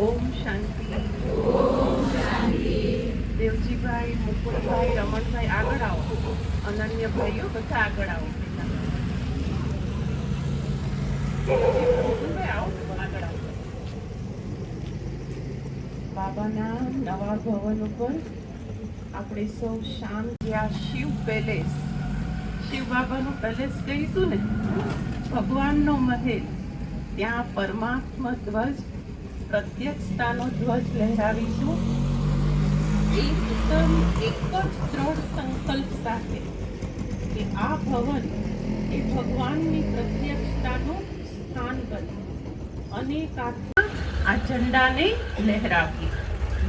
ઓમ શાંતિ. દેવજીભાઈ, મુકુલભાઈ, રમણભાઈ આગળ આવો. અનન્ય ભાઈઓ બધા આગળ આવો. મુકુલભાઈ આવો, આગળ આવો. બાબાના નવા ભવન ઉપર આપણે સૌ શાંતિ. આ શિવ પેલેસ, શિવ બાબાનું પેલેસ કહીશું ને, ભગવાનનો મહેલ. ત્યાં પરમાત્મા ધ્વજ, પ્રત્યક્ષતાનો ધ્વજ લહેરાવીશું. એકદમ એક જ દ્રઢ સંકલ્પ સાથે કે આ ભવન એ ભગવાનની પ્રત્યક્ષતાનું સ્થાન બને. અનેક આ ઝંડાને લહેરાવીએ.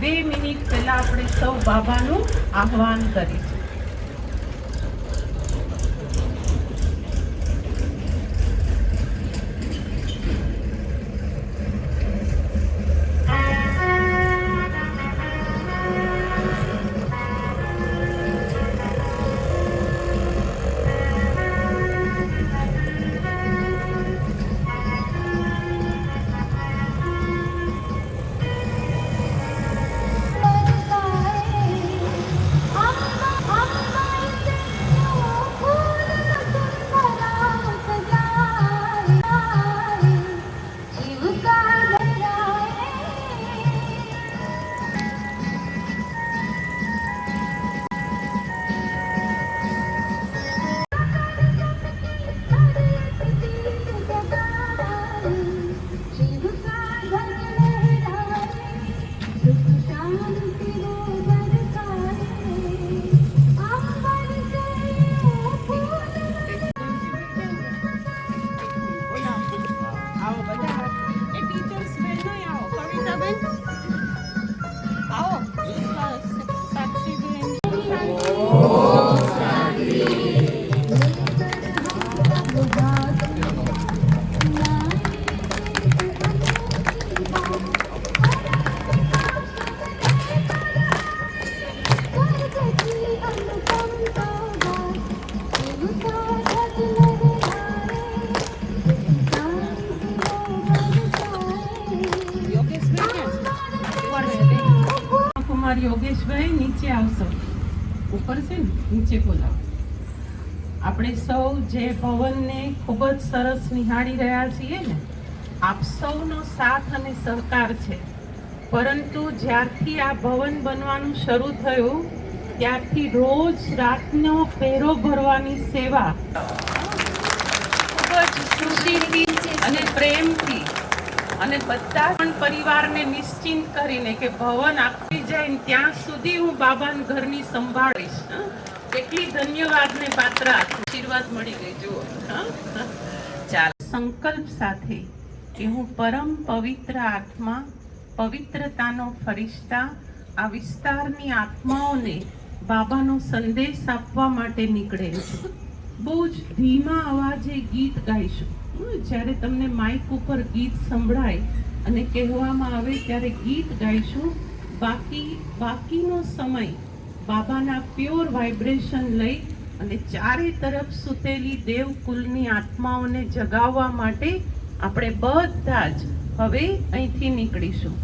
2 મિનિટ પહેલા આપણે સૌ બાબાનું આહ્વાન કરીશું. યોગેશભાઈ નીચે આવશો. ઉપર છે ને, નીચે બોલાવો. આપણે સૌ જે ભવનને ખૂબ જ સરસ નિહાળી રહ્યા છીએ ને, આપ સૌનો સાથ અને સહકાર છે. પરંતુ જ્યારથી આ ભવન બનવાનું શરૂ થયું ત્યારથી રોજ રાતનો ફેરો ભરવાની સેવા ખૂબ જ ખુશીથી અને પ્રેમથી અને બધા પણ પરિવારને નિશ્ચિંત કરીને કે ભવન આપી જાય ત્યાં સુધી હું બાબાના ઘરની સંભાળીશ. કેટલી ધન્યવાદને પાત્ર આશીર્વાદ મળી ગઈ. જુઓ, ચાલો સંકલ્પ સાથે કે હું પરમ પવિત્ર આત્મા, પવિત્રતાનો ફરિશ્તા, આ વિસ્તારની આત્માઓને બાબાનો સંદેશ આપવા માટે નીકળેલ છું. બહુ જ ધીમા અવાજે ગીત ગાઈશું. જ્યારે તમને માઇક ઉપર ગીત સંભળાય અને કહેવામાં આવે ત્યારે ગીત ગાઈશું. બાકીનો સમય બાબાના પ્યોર વાઇબ્રેશન લઈ અને ચારે તરફ સૂતેલી દેવકુલની આત્માઓને જગાવવા માટે આપણે બધા જ હવે અહીંથી નીકળીશું.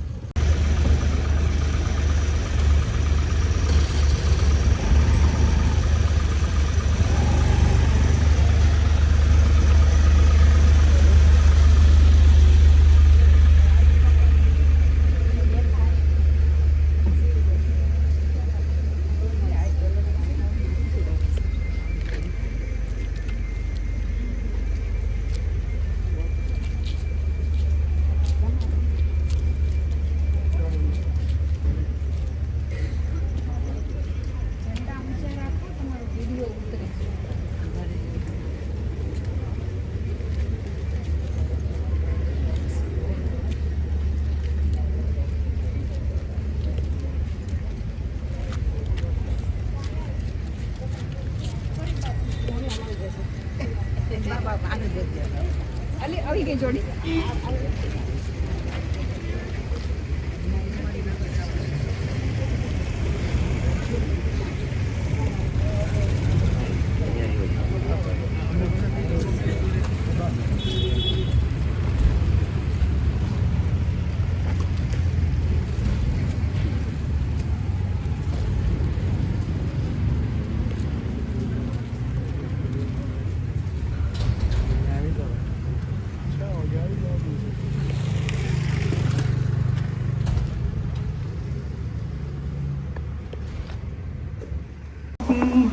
આવી ગઈ જોડી.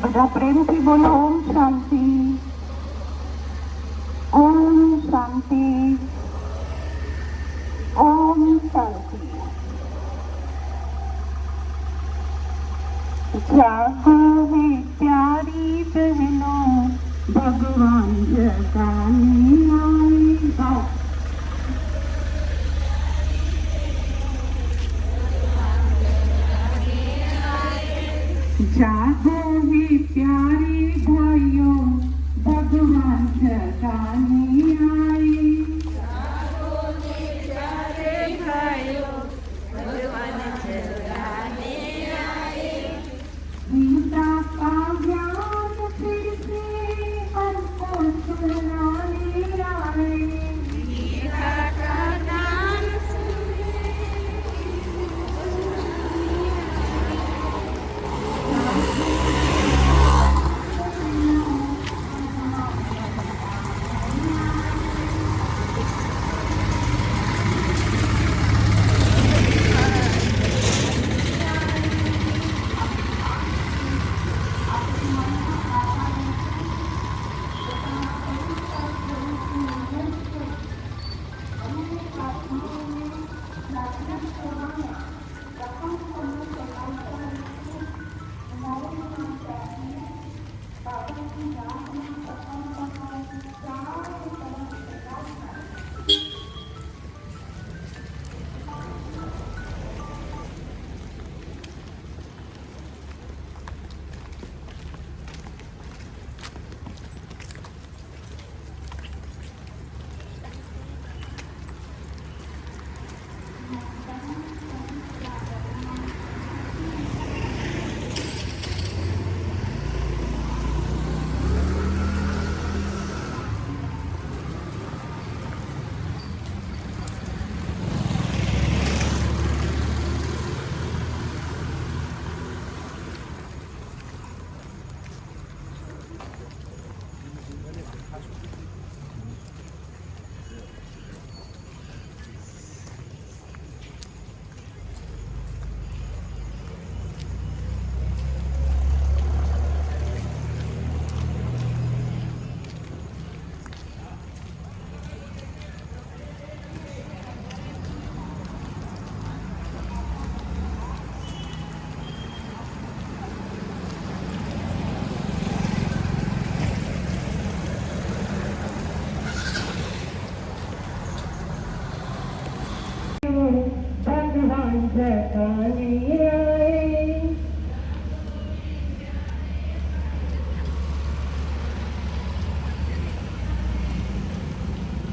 બધા પ્રેમથી બોલો ઓમ શાંતિ, ઓમ શાંતિ, ઓમ શાંતિ. जागो है प्यारी बहनों, भगवान जगाने आएगा. जागो है प्यारे भाइयों, भगवान जगाने आए. जागो है प्यारे भाइयों, भगवान जगाने आए. गीता का ज्ञान फिर से हमको सुनाने आए. गीता का ज्ञान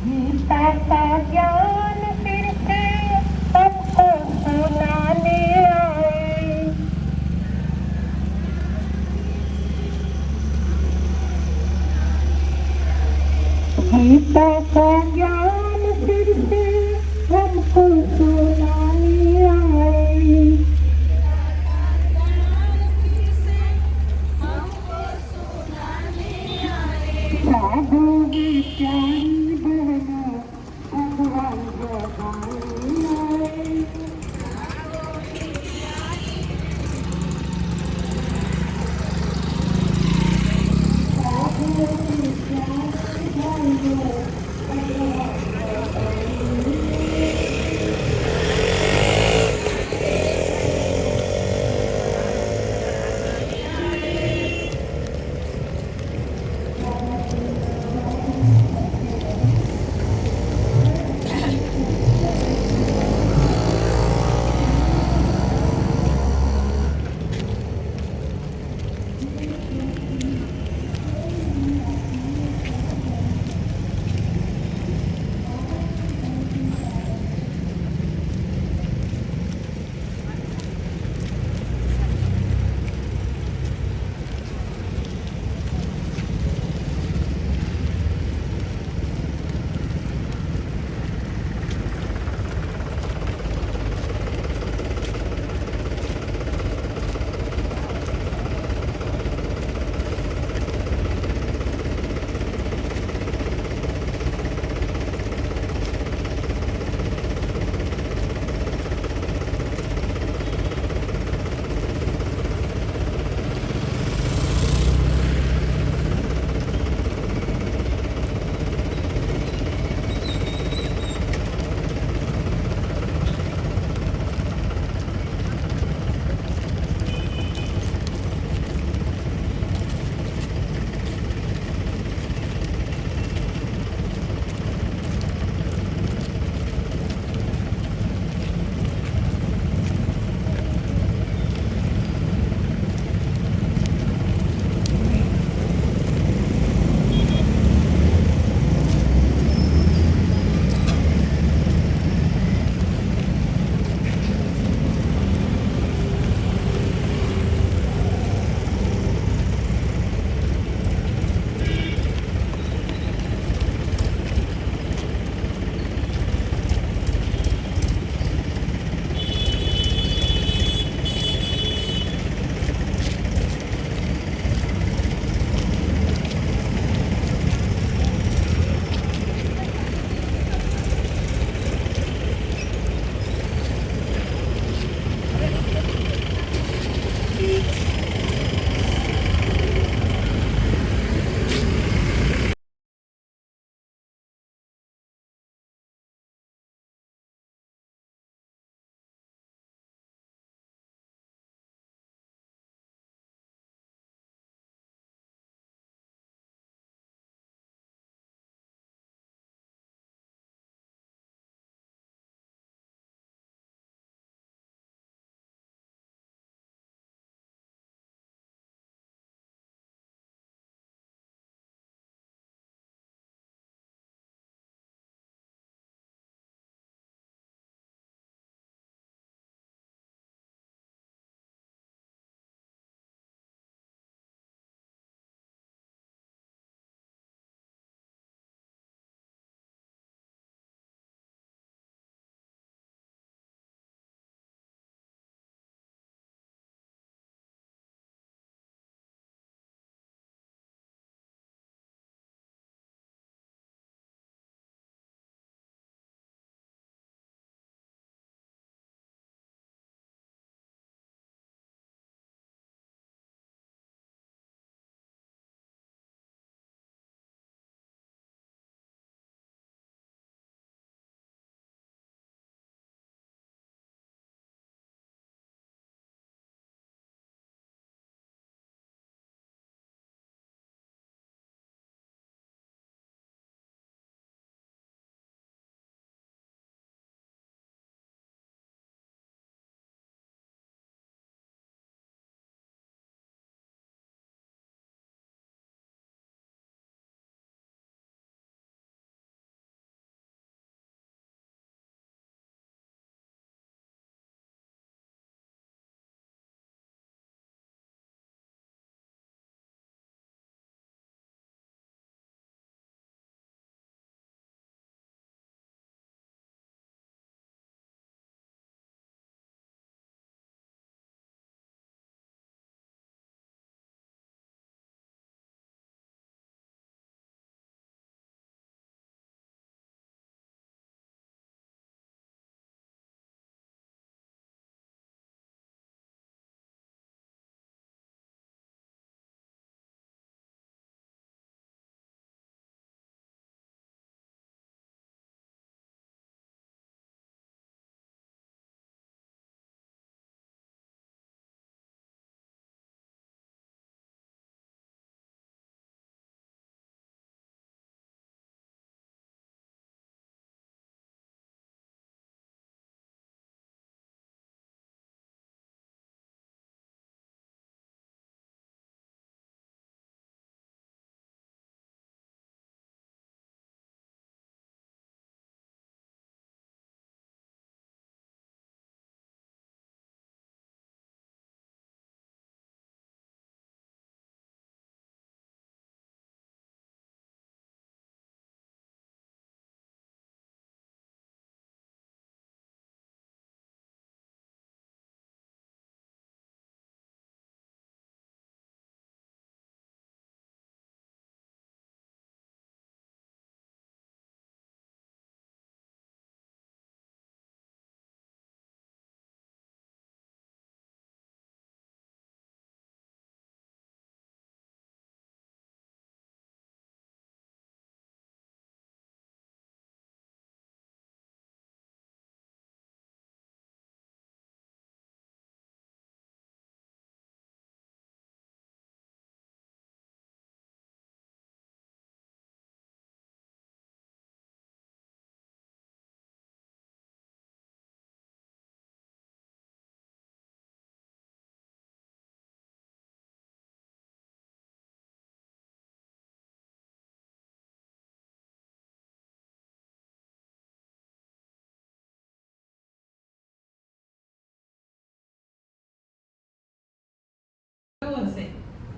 गीता का ज्ञान फिर से सबको सुनाने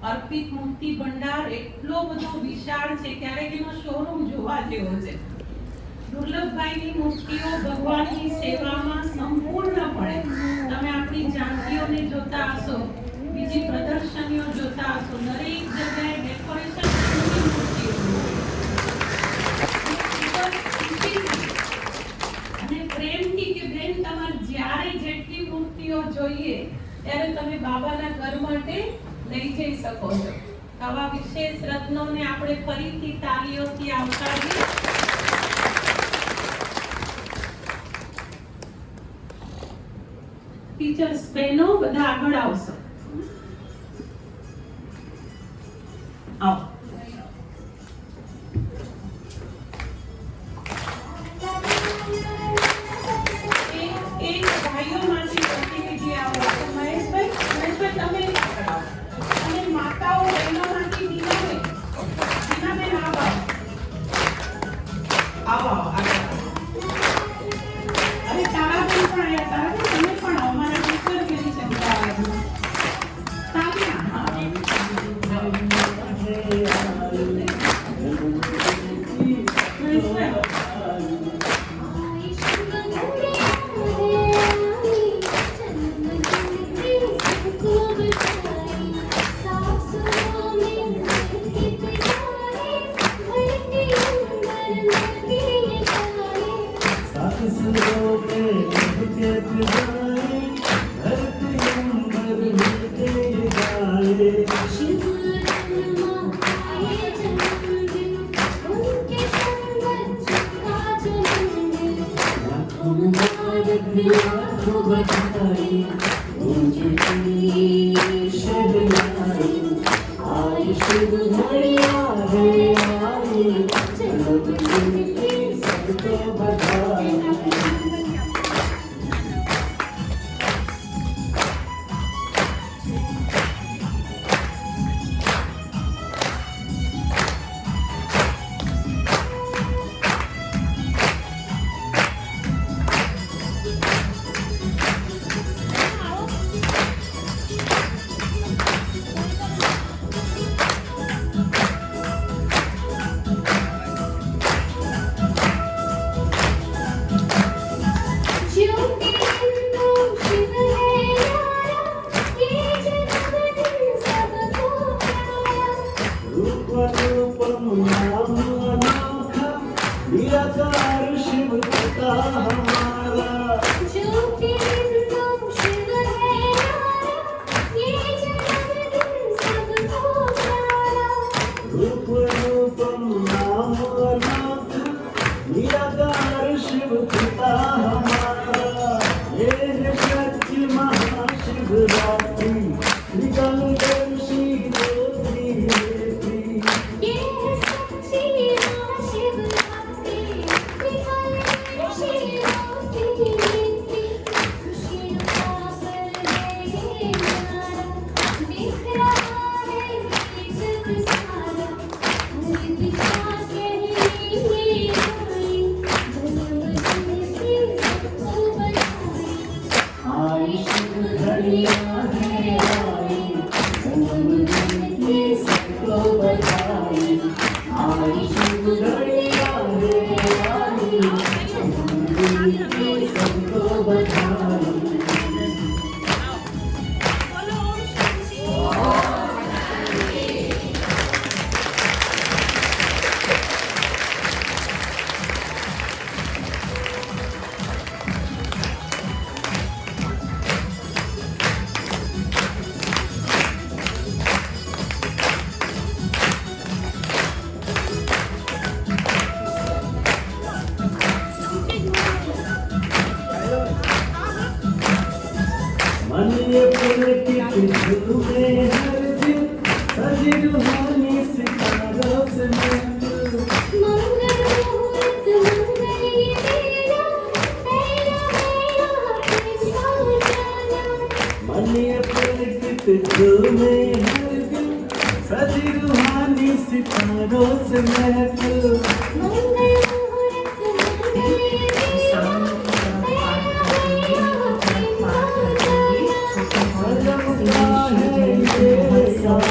અર્પિત મુક્તિ ભંડાર એટલો બધો વિશાળ છે, ક્યારેક એનો શોરૂમ જોવા જેવો છે. દુર્લભભાઈની મૂર્તિઓ ભગવાનની સેવામાં સંપૂર્ણપણે તમે આપણી ઝાંખીઓને જોતા હશો, બીજી પ્રદર્શનીઓ જોતા હશો, દરેક જગ્યાએ ડેકોરેશન મૂર્તિઓ અને પ્રેમથી કે બેન તમારે જ્યારે જેટલી મૂર્તિઓ જોઈએ ત્યારે તમે બાબાના ઘર માટે લઈ જઈ શકો છો. આવા વિશેષ રત્નોને આપણે ફરીથી તાળીઓથી આવકારીએ. ટીચર્સ બહેનો બધા આગળ આવશો. આવો. એક ભાઈઓમાંથી પ્રતિનિધિ આવો. મહેશભાઈ તમે આગળ આવો. અને માતાઓ બહેનોમાંથી દીનાબેન આવો. આવો આગળ આવો. અને તારાબેન પણ આવ્યા. તારાબેન તમે પણ આવો. મારા ટીચર કેવી છે અમદાવાદમાં? તાલિયા. હા.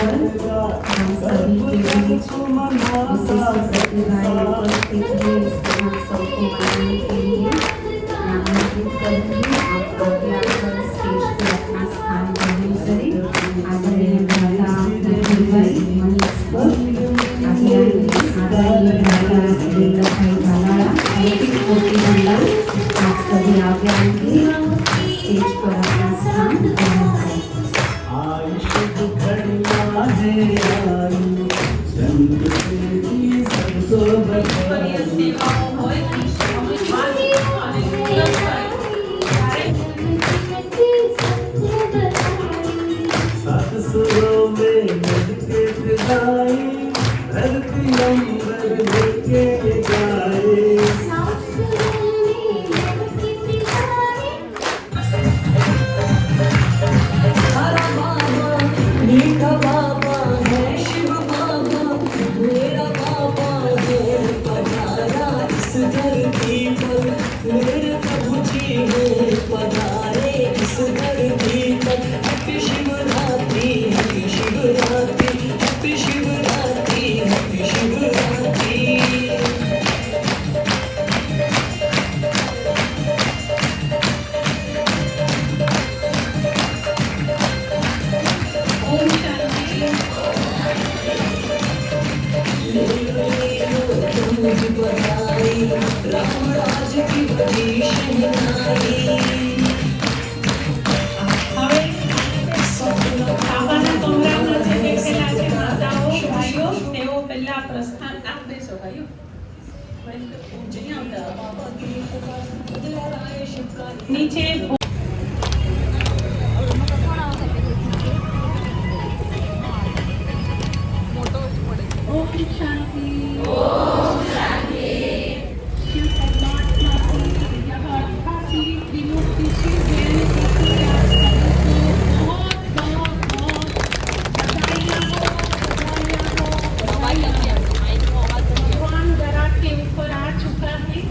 Thank you. आई जन्म तेरी सबको કાર્ય बताई સેવાઓ હોય અમે વાંચીશું અને પૂર્ણ કરીશું. ત્યારે सात सुरों में नद के फिजाई धरती अंबर लेके ये गाए हरा बाबा मीठा बाबा है शिव बाबा मेरा बाबा है पधारा इस धरती पर मेरे प्रभु जी है पधारे इस धरती पर happy Shivratri happy Shivratri happy Shivratri happy Shivratri ઓમ શાંતિ. मुझ बधाई राम राज की बड़ी शहनाई હવે બાબાના કમરામાં જે બેઠેલા છે માતાઓ ભાઈઓ તેઓ પહેલા પ્રસ્થાન આપ દેશો ભાઈઓ. નીચે ઓમ શાંતિ. शिव परमात्मा की यह 88वीं त्रिमूर्ति शिव जयंती की आज सभी को बहुत बधाइयाँ हो. भगवान दरा के ऊपर आ चुका है.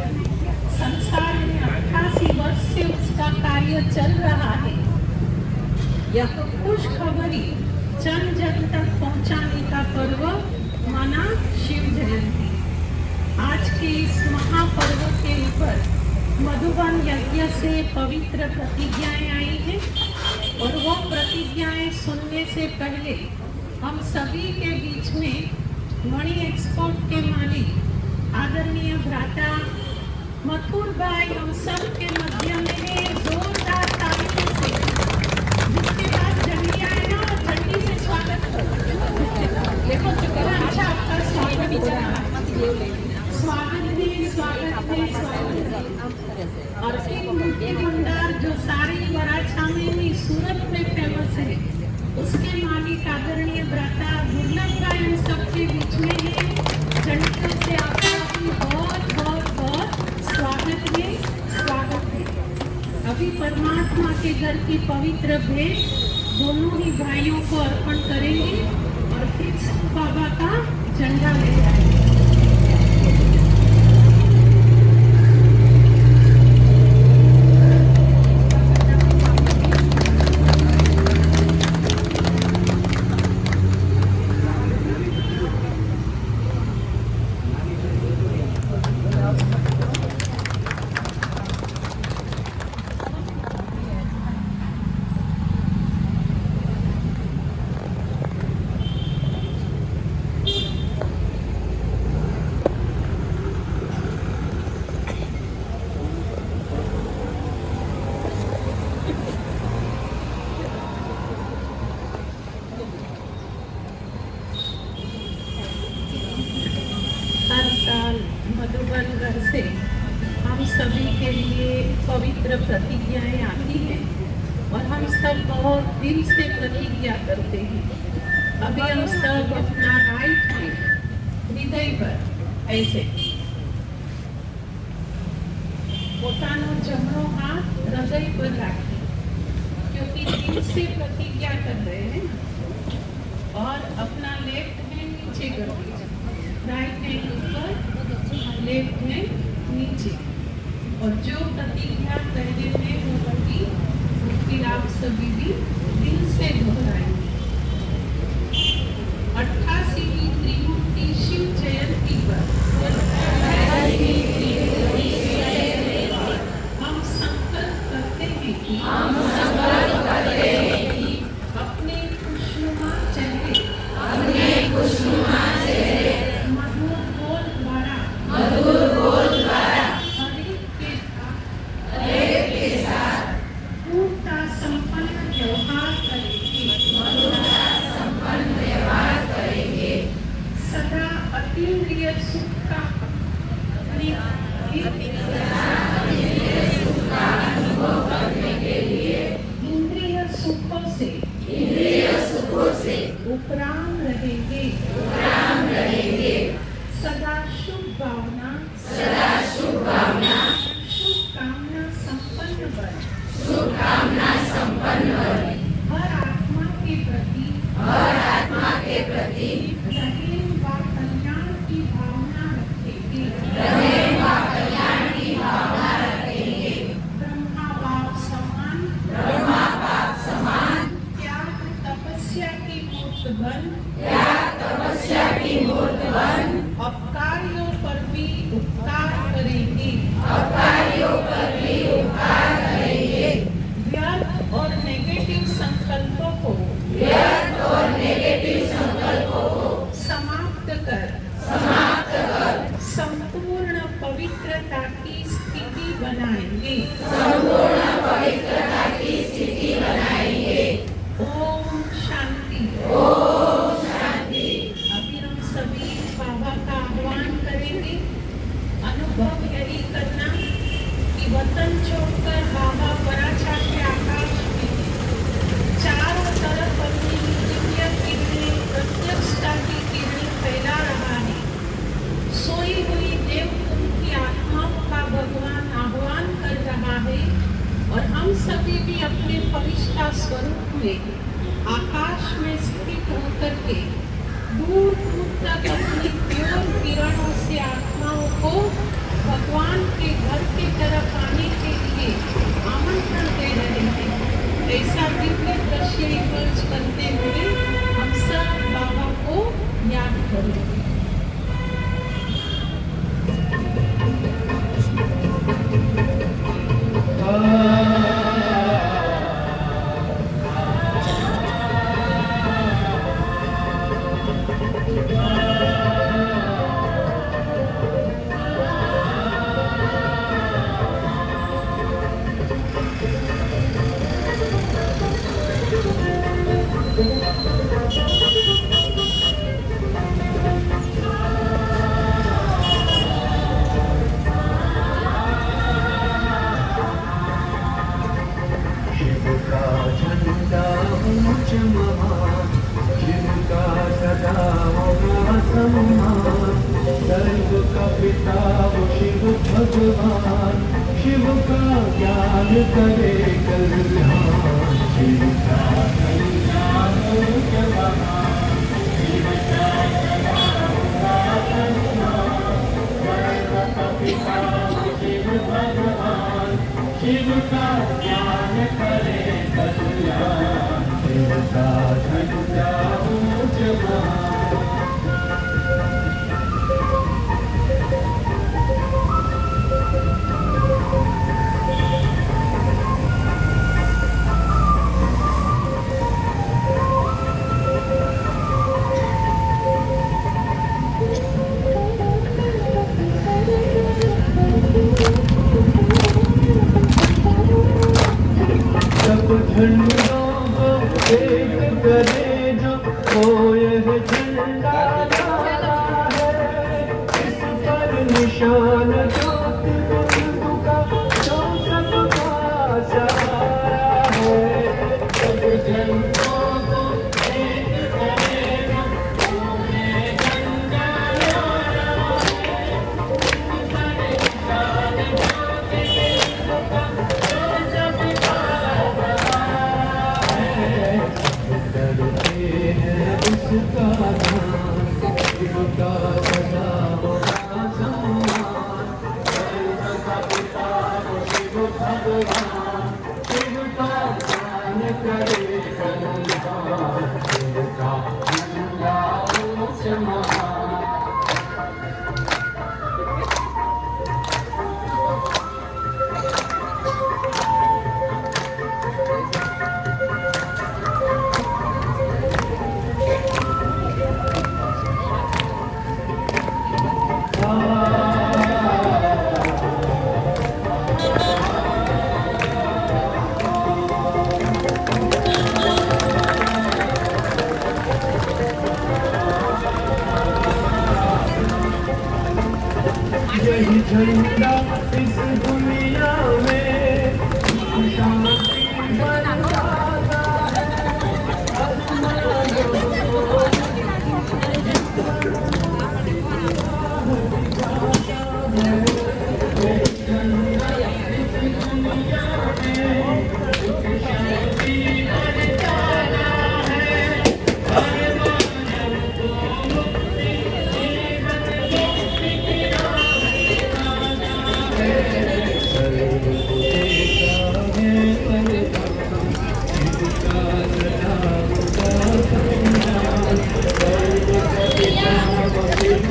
संसार में 88 वर्ष से उसका कार्य चल रहा है. यह खुशखबरी जन जन तक पहुंचाने का पर्व माना शिव जयंती. आज के इस महापर्व के ऊपर मधुबन यज्ञ से पवित्र प्रतिज्ञाएं आई हैं और वो प्रतिज्ञाएं सुनने से पहले हम सभी के बीच में मणि एक्सपोर्ट के मालिक आदरणीय भ्राता मथुर भाई हम सब के मध्य में जोरदार तालियों से जिसके बाद झंडी आए ना और झंडी से स्वागत करो. देखो चुका अच्छा आपका स्वागत हो रहा है. स्वागत है स्वागत है स्वागत है. और एक मुक्ति भंडार जो सारी वराछामे में सूरत में फेमस है उसके मालिक आदरणीय भ्राता दुर्लभ भाई हम सबके बीच में है. झंडियों से आपका भी बहुत बहुत बहुत स्वागत है स्वागत है. अभी परमात्मा के घर की पवित्र भेंट दोनों ही भाइयों को अर्पण करेंगे और फिर बाबा का झंडा ले जाएंगे. हर साल मधुबन घर से हम सभी के लिए पवित्र प्रतिज्ञाएं आती हैं और हम सब बहुत दिल से प्रतिज्ञा करते हैं. अभी हम सब अपना राइट हैंड हृदय पर ऐसे પોતાનો જમણો हाथ हृदय पर रखें क्योंकि दिल से प्रतिज्ञा कर रहे हैं. और अपना लेफ्ट हैंड नीचे कर दीजिए. राइट हैंड ऊपर लेफ्ट हैंड नीचे. और जो प्रतिज्ञा पहले में वो होगी फिर आप सभी भी दिल से दोहराएंगे. 88वीं त्रिमूर्ति शिव जयंती पर हम संकल्प करते हैं कि अपने खुशनुमा चेहरे मधुर बोल द्वारा हरेक के साथ पूर्णता संपन्न व्यवहार उपराम रहेंगे सदा शुभ भावना शुभ कामना संपन्न वन हर आत्मा के प्रति रहीम व कल्याण की भावना रखेंगे ब्रह्मा बाप समान त्याग तपस्या की मूर्त बन अपकारियों पर भी उपकार करेंगे व्यर्थ और नेगेटिव संकल्पों को समाप्त कर संपूर्ण पवित्रता की स्थिति बनाएंगे ओम शांति अभी हम सभी बाबा का आह्वान करेंगे अनुभव यही करना कि वतन छोड़कर बाबा पराछा के आकाश में चारों तरफ अपनी दिव्य किरणें प्रत्यक्षता की किरणें फैला रहा है सोई हुई देवकुंड की आत्माओं का भगवान आह्वान कर रहा है और हम सभी भी अपने फरिश्ता स्वरूप में आकाश में स्थित होकर के दूर दूर तक अपनी प्योर किरणों से आत्माओं को भगवान के घर की तरफ आने के लिए आमंत्रण दे रहे हैं ऐसा दिव्य दृश्य इमर्ज करते हुए हम सब बाबा को याद करेंगे सर्व का पिता वो शिव भगवान शिव का ज्ञान करे कल्याण शिव का कल्याण हो जवान शिव का सर्व का पिता वो शिव भगवान शिव का ज्ञान करे कल्याण शिव का झंडा हो जवान झंडों को एक करे जो वो यह झंडा लाया है इस पर निशान ज्योत बिंदु का जो सबका सहारा है सब झंडों को एक करे जो वो यह झंडा लाया है इस पर निशान ज्योत बिंदु का जो सबका डरते हैं उसका नाम शिव का सदा होगा सम्मान सर्व का पिता वो शिव भगवान शिव का ज्ञान करे कल्याण शिव का झंडा ऊंच महान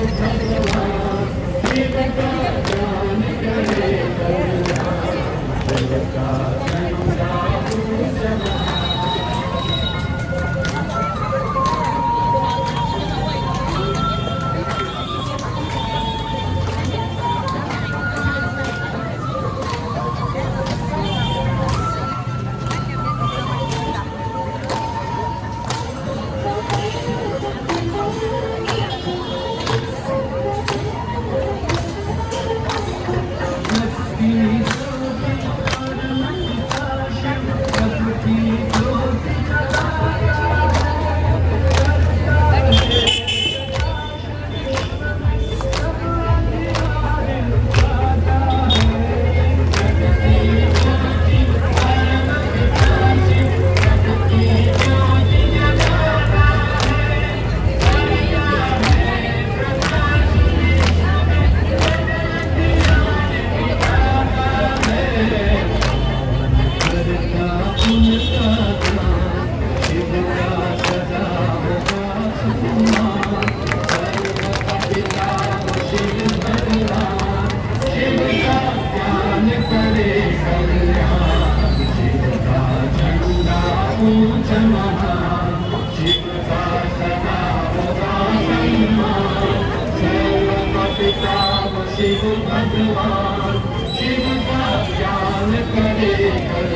भगवान शिव का ध्यान करे कल्याण शिव का गंगा पूजन शिव भगवान शिव का ध्यान करे